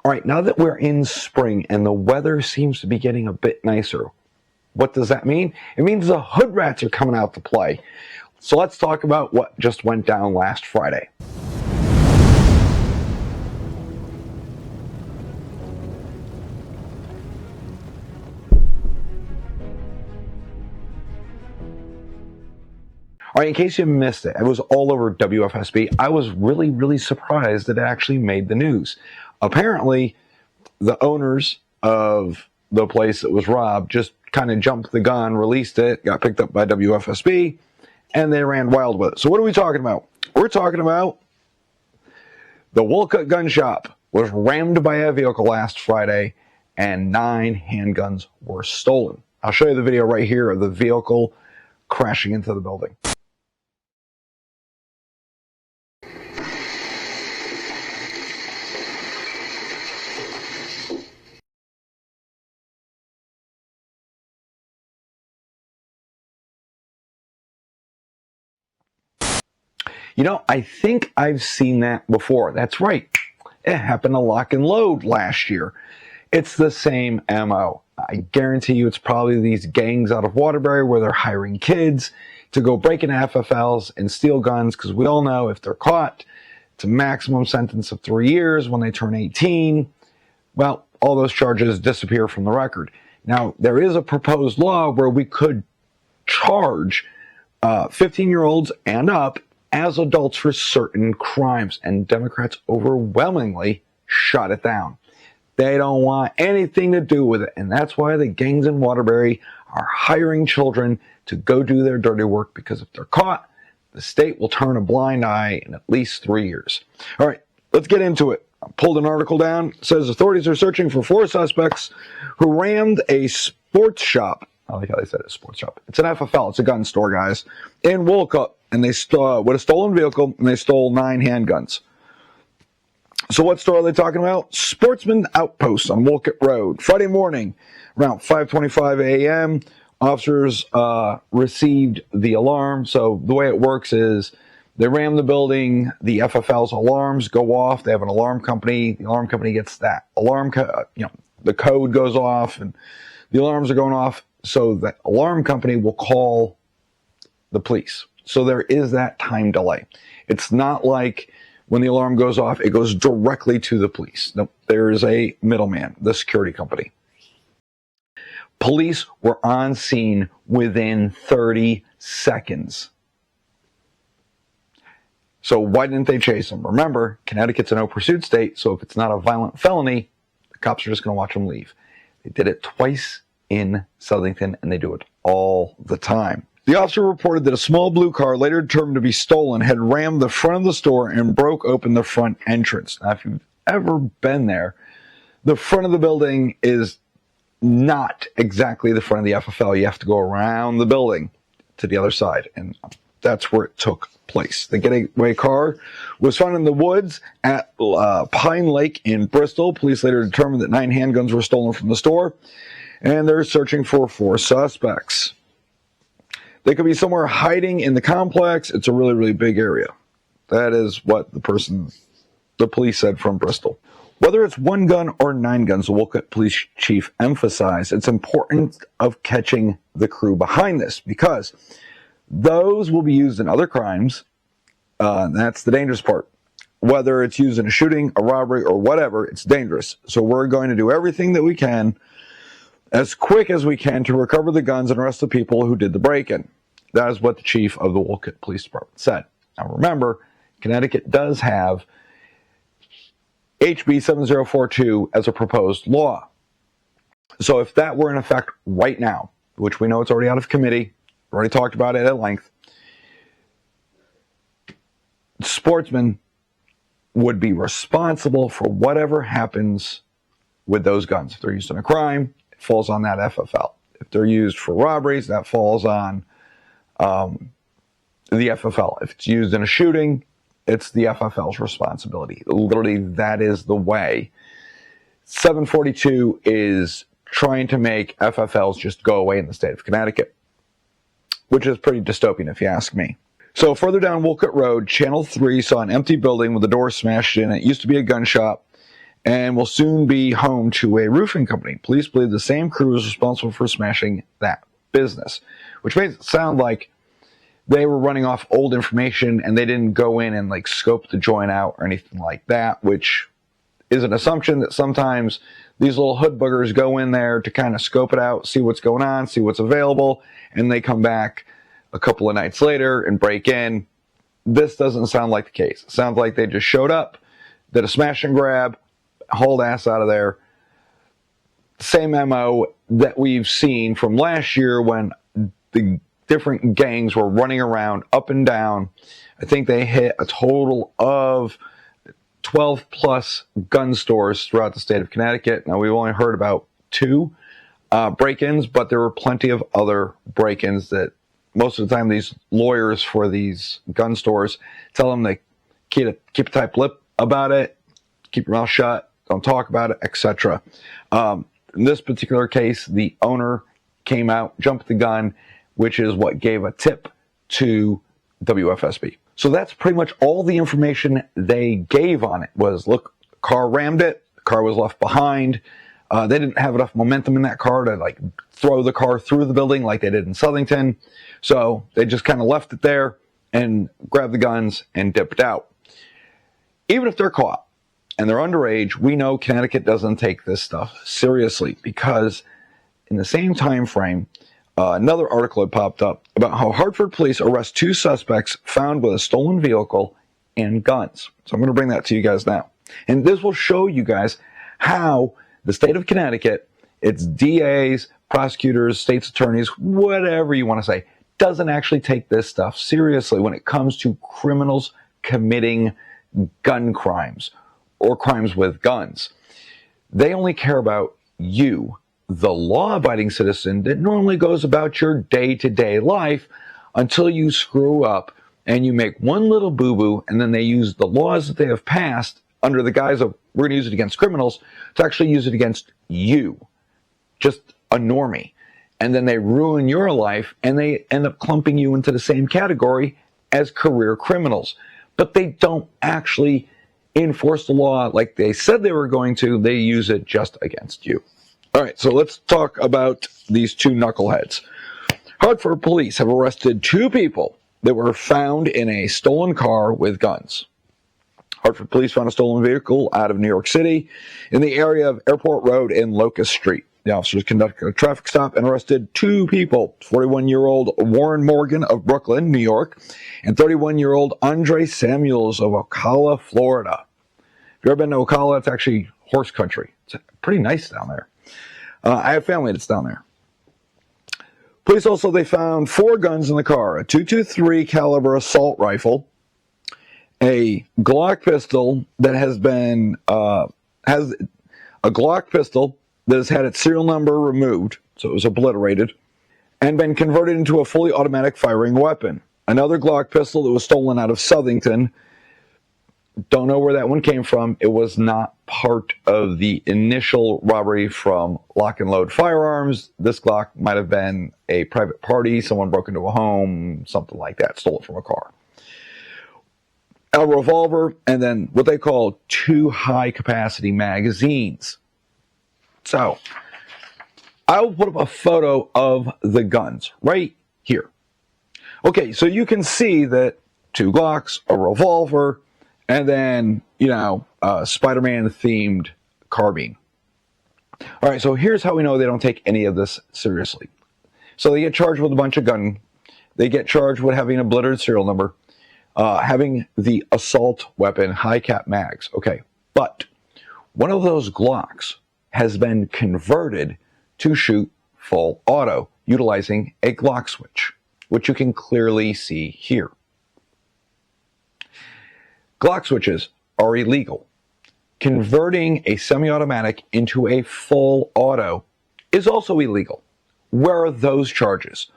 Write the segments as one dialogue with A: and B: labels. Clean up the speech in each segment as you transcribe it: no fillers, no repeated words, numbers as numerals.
A: All right, now that we're in spring and the weather seems to be getting a bit nicer, what does that mean? It means the hood rats are coming out to play. So let's talk about what just went down last Friday. All right, in case you missed it, it was all over WFSB. I was really surprised that it actually made the news. Apparently, the owners of the place that was robbed just kind of jumped the gun, released it, got picked up by WFSB, and they ran wild with it. So what are we talking about? We're talking about the Wolcott gun shop was rammed by a vehicle last Friday, and 9 handguns were stolen. I'll show you the video right here of the vehicle crashing into the building. You know, I think I've seen that before. That's right. It happened to Lock and Load last year. It's the same MO. I guarantee you it's probably these gangs out of Waterbury where they're hiring kids to go break into FFLs and steal guns, because we all know if they're caught, it's a maximum sentence of 3 years. When they turn 18, well, all those charges disappear from the record. Now, there is a proposed law where we could charge 15-year-olds and up as adults for certain crimes, and Democrats overwhelmingly shut it down. They don't want anything to do with it, and that's why the gangs in Waterbury are hiring children to go do their dirty work, because if they're caught, the state will turn a blind eye in at least 3 years. All right, let's get into it. I pulled an article down. It says authorities are searching for 4 suspects who rammed a sports shop. I like how they said it's a sports shop. It's an FFL. It's a gun store, guys, in Wolcott. And they with a stolen vehicle, and they stole 9 handguns. So what store are they talking about? Sportsman Outpost on Wolcott Road. Friday morning, around 5:25 a.m., officers received the alarm. So the way it works is they ram the building, the FFL's alarms go off. They have an alarm company. The alarm company gets that alarm, the code goes off, and the alarms are going off. So the alarm company will call the police. So there is that time delay. It's not like when the alarm goes off, it goes directly to the police. No, there is a middleman, the security company. Police were on scene within 30 seconds. So why didn't they chase them? Remember, Connecticut's a no pursuit state, so if it's not a violent felony, the cops are just going to watch them leave. They did it twice in Southington, and they do it all the time. The officer reported that a small blue car, later determined to be stolen, had rammed the front of the store and broke open the front entrance. Now, if you've ever been there, the front of the building is not exactly the front of the FFL. You have to go around the building to the other side, and that's where it took place. The getaway car was found in the woods at Pine Lake in Bristol. Police later determined that 9 handguns were stolen from the store, and they're searching for 4 suspects. They could be somewhere hiding in the complex. It's a really big area. That is what the police said from Bristol. Whether it's 1 gun or 9 guns, the Wolcott police chief emphasized it's important of catching the crew behind this, because those will be used in other crimes. That's the dangerous part. Whether it's used in a shooting, a robbery, or whatever, it's dangerous. So we're going to do everything that we can, as quick as we can, to recover the guns and arrest the people who did the break-in. That is what the chief of the Wolcott Police Department said. Now remember, Connecticut does have HB 7042 as a proposed law. So if that were in effect right now, which we know it's already out of committee, already talked about it at length, sportsmen would be responsible for whatever happens with those guns. If they're used in a crime, falls on that FFL. If they're used for robberies, that falls on the FFL. If it's used in a shooting, it's the FFL's responsibility. Literally, that is the way. 742 is trying to make FFLs just go away in the state of Connecticut, which is pretty dystopian if you ask me. So further down Wolcott Road, Channel 3 saw an empty building with the door smashed in. It used to be a gun shop, and will soon be home to a roofing company. Police believe the same crew is responsible for smashing that business, which makes it sound like they were running off old information and they didn't go in and like scope the joint out or anything like that, which is an assumption that sometimes these little hood boogers go in there to kind of scope it out, see what's going on, see what's available, and they come back a couple of nights later and break in. This doesn't sound like the case. It sounds like they just showed up, did a smash and grab, hauled ass out of there. Same MO that we've seen from last year when the different gangs were running around up and down. I think they hit a total of 12 plus gun stores throughout the state of Connecticut. Now, we've only heard about 2 break-ins, but there were plenty of other break-ins that most of the time these lawyers for these gun stores tell them to keep a tight lip about it, keep your mouth shut, don't talk about it, etc. In this particular case, the owner came out, jumped the gun, which is what gave a tip to WFSB. So that's pretty much all the information they gave on it was, look, the car rammed it, the car was left behind. They didn't have enough momentum in that car to like throw the car through the building like they did in Southington. So they just kind of left it there and grabbed the guns and dipped out. Even if they're caught and they're underage, we know Connecticut doesn't take this stuff seriously, because in the same time frame, another article had popped up about how Hartford police arrest 2 suspects found with a stolen vehicle and guns. So I'm going to bring that to you guys now. And this will show you guys how the state of Connecticut, its DAs, prosecutors, state's attorneys, whatever you want to say, doesn't actually take this stuff seriously when it comes to criminals committing gun crimes or crimes with guns. They only care about you, the law-abiding citizen that normally goes about your day-to-day life, until you screw up and you make one little boo-boo, and then they use the laws that they have passed under the guise of, we're going to use it against criminals, to actually use it against you, just a normie. And then they ruin your life, and they end up clumping you into the same category as career criminals. But they don't actually enforce the law like they said they were going to. They use it just against you. All right, so let's talk about these 2 knuckleheads. Hartford police have arrested 2 people that were found in a stolen car with guns. Hartford police found a stolen vehicle out of New York City in the area of Airport Road and Locust Street. The officers conducted a traffic stop and arrested 2 people, 41-year-old Warren Morgan of Brooklyn, New York, and 31-year-old Andre Samuels of Ocala, Florida. If you've ever been to Ocala, it's actually horse country. It's pretty nice down there. I have family that's down there. Police also, they found 4 guns in the car: a .223 caliber assault rifle, a Glock pistol that has had its serial number removed, so it was obliterated, and been converted into a fully automatic firing weapon. Another Glock pistol that was stolen out of Southington. Don't know where that one came from. It was not part of the initial robbery from Lock and Load Firearms. This Glock might have been a private party. Someone broke into a home, something like that, stole it from a car. A revolver, and then what they call 2 high-capacity magazines. So, I'll put up a photo of the guns right here. Okay, so you can see that 2 Glocks, a revolver, and then, a Spider-Man themed carbine. All right, so here's how we know they don't take any of this seriously. So they get charged with a bunch of gun. They get charged with having a obliterated serial number, having the assault weapon, high cap mags. Okay, but one of those Glocks has been converted to shoot full auto, utilizing a Glock switch, which you can clearly see here. Glock switches are illegal. Converting a semi-automatic into a full auto is also illegal. Where are those charges?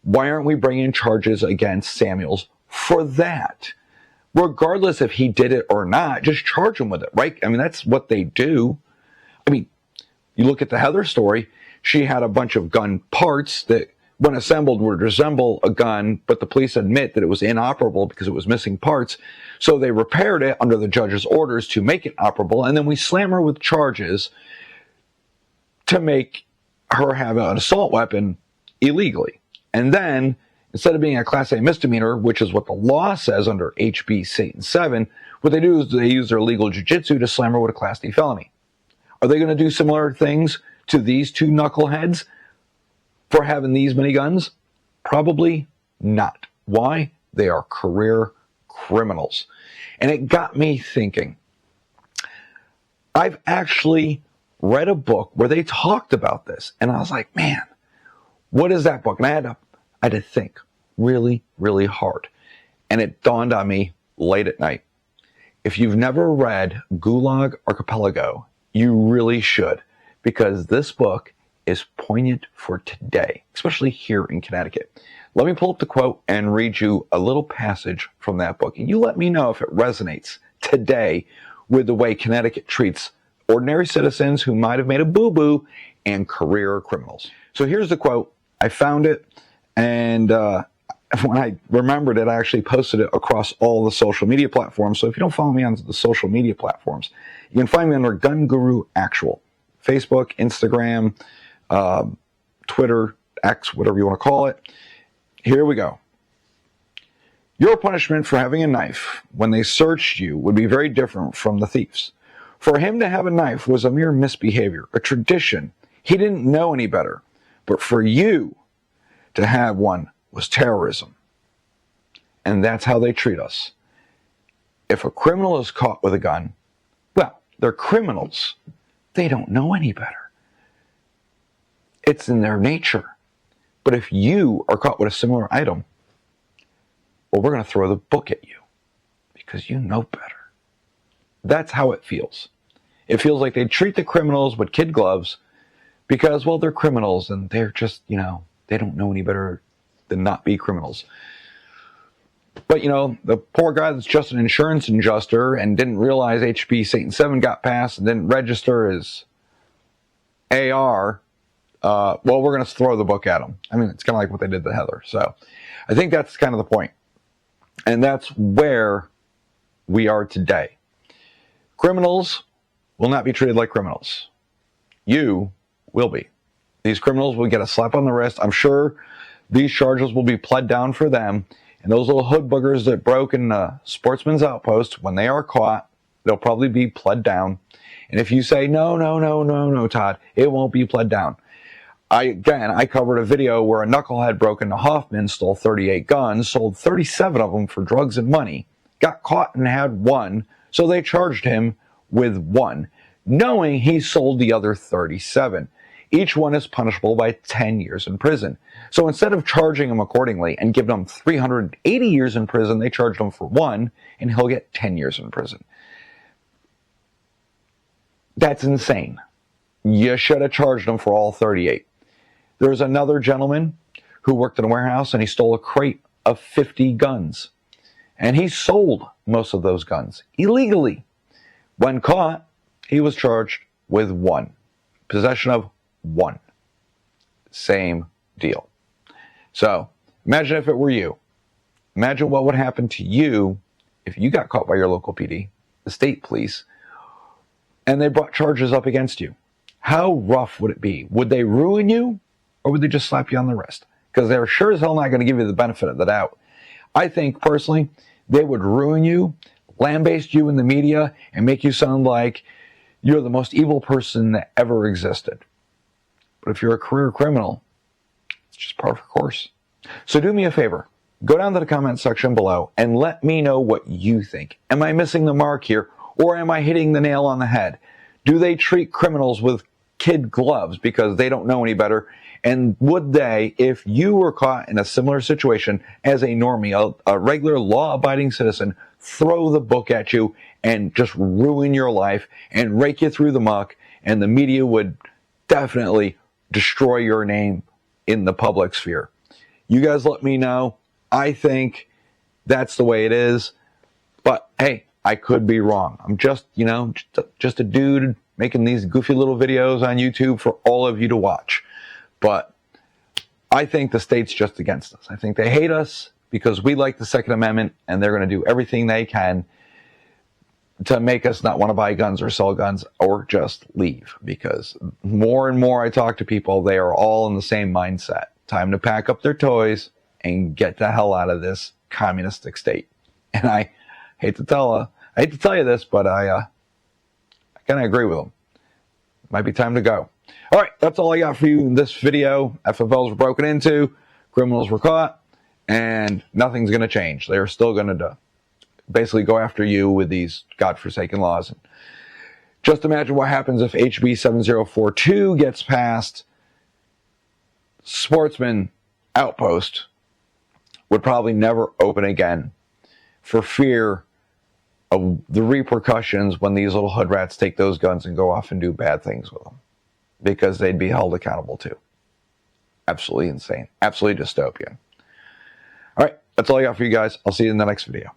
A: Why aren't we bringing charges against Samuels for that? Regardless if he did it or not, just charge him with it, right? I mean, that's what they do. I mean, you look at the Heather story, she had a bunch of gun parts that when assembled, would resemble a gun, but the police admit that it was inoperable because it was missing parts. So they repaired it under the judge's orders to make it operable, and then we slam her with charges to make her have an assault weapon illegally. And then, instead of being a Class A misdemeanor, which is what the law says under HB Satan 7, what they do is they use their legal jiu-jitsu to slam her with a Class D felony. Are they going to do similar things to these two knuckleheads for having these many guns? Probably not. Why? They are career criminals. And it got me thinking. I've actually read a book where they talked about this, and I was like, man, what is that book? And I had to think really, really hard. And it dawned on me late at night. If you've never read Gulag Archipelago, you really should, because this book is poignant for today, especially here in Connecticut. Let me pull up the quote and read you a little passage from that book. And you let me know if it resonates today with the way Connecticut treats ordinary citizens who might have made a boo-boo and career criminals. So here's the quote. I found it, and when I remembered it, I actually posted it across all the social media platforms. So if you don't follow me on the social media platforms, you can find me under Gun Guru Actual. Facebook, Instagram, Twitter, X, whatever you want to call it. Here we go. Your punishment for having a knife when they searched you would be very different from the thief's. For him to have a knife was a mere misbehavior, a tradition. He didn't know any better. But for you to have one was terrorism. And that's how they treat us. If a criminal is caught with a gun, well, they're criminals. They don't know any better. It's in their nature. But if you are caught with a similar item, well, we're going to throw the book at you because you know better. That's how it feels. It feels like they treat the criminals with kid gloves because, well, they're criminals and they're just, they don't know any better than not be criminals. But, the poor guy that's just an insurance adjuster and didn't realize HB Satan 7 got passed and didn't register as AR, well, we're going to throw the book at him. I mean, it's kind of like what they did to Heather. So I think that's kind of the point. And that's where we are today. Criminals will not be treated like criminals. You will be. These criminals will get a slap on the wrist. I'm sure these charges will be pled down for them. And those little hood boogers that broke in Sportsman's Outpost, when they are caught, they'll probably be pled down. And if you say, no, Todd, it won't be pled down. I covered a video where a knucklehead broke into Hoffman, stole 38 guns, sold 37 of them for drugs and money, got caught and had one, so they charged him with one, knowing he sold the other 37. Each one is punishable by 10 years in prison. So instead of charging him accordingly and giving him 380 years in prison, they charged him for one, and he'll get 10 years in prison. That's insane. You should have charged him for all 38. There's another gentleman who worked in a warehouse, and he stole a crate of 50 guns. And he sold most of those guns illegally. When caught, he was charged with one. Possession of one. Same deal. So, imagine if it were you. Imagine what would happen to you if you got caught by your local PD, the state police, and they brought charges up against you. How rough would it be? Would they ruin you, or would they just slap you on the wrist? Because they're sure as hell not going to give you the benefit of the doubt. I think, personally, they would ruin you, lambaste you in the media, and make you sound like you're the most evil person that ever existed. But if you're a career criminal, it's just par for the course. So do me a favor. Go down to the comment section below and let me know what you think. Am I missing the mark here, or am I hitting the nail on the head? Do they treat criminals with kid gloves because they don't know any better? And would they, if you were caught in a similar situation as a normie, a regular law-abiding citizen, throw the book at you and just ruin your life and rake you through the muck, and the media would definitely destroy your name in the public sphere? You guys let me know. I think that's the way it is. But hey, I could be wrong. I'm just, just a dude making these goofy little videos on YouTube for all of you to watch. But I think the state's just against us. I think they hate us because we like the Second Amendment, and they're going to do everything they can to make us not want to buy guns or sell guns or just leave. Because more and more I talk to people, they are all in the same mindset. Time to pack up their toys and get the hell out of this communistic state. And I hate to tell you this, but I kind of agree with them. Might be time to go. All right, that's all I got for you in this video. FFLs were broken into, criminals were caught, and nothing's going to change. They're still going to basically go after you with these godforsaken laws. And just imagine what happens if HB 7042 gets passed. Sportsman Outpost would probably never open again for fear of the repercussions when these little hood rats take those guns and go off and do bad things with them, because they'd be held accountable too. Absolutely insane. Absolutely dystopian. All right, that's all I got for you guys. I'll see you in the next video.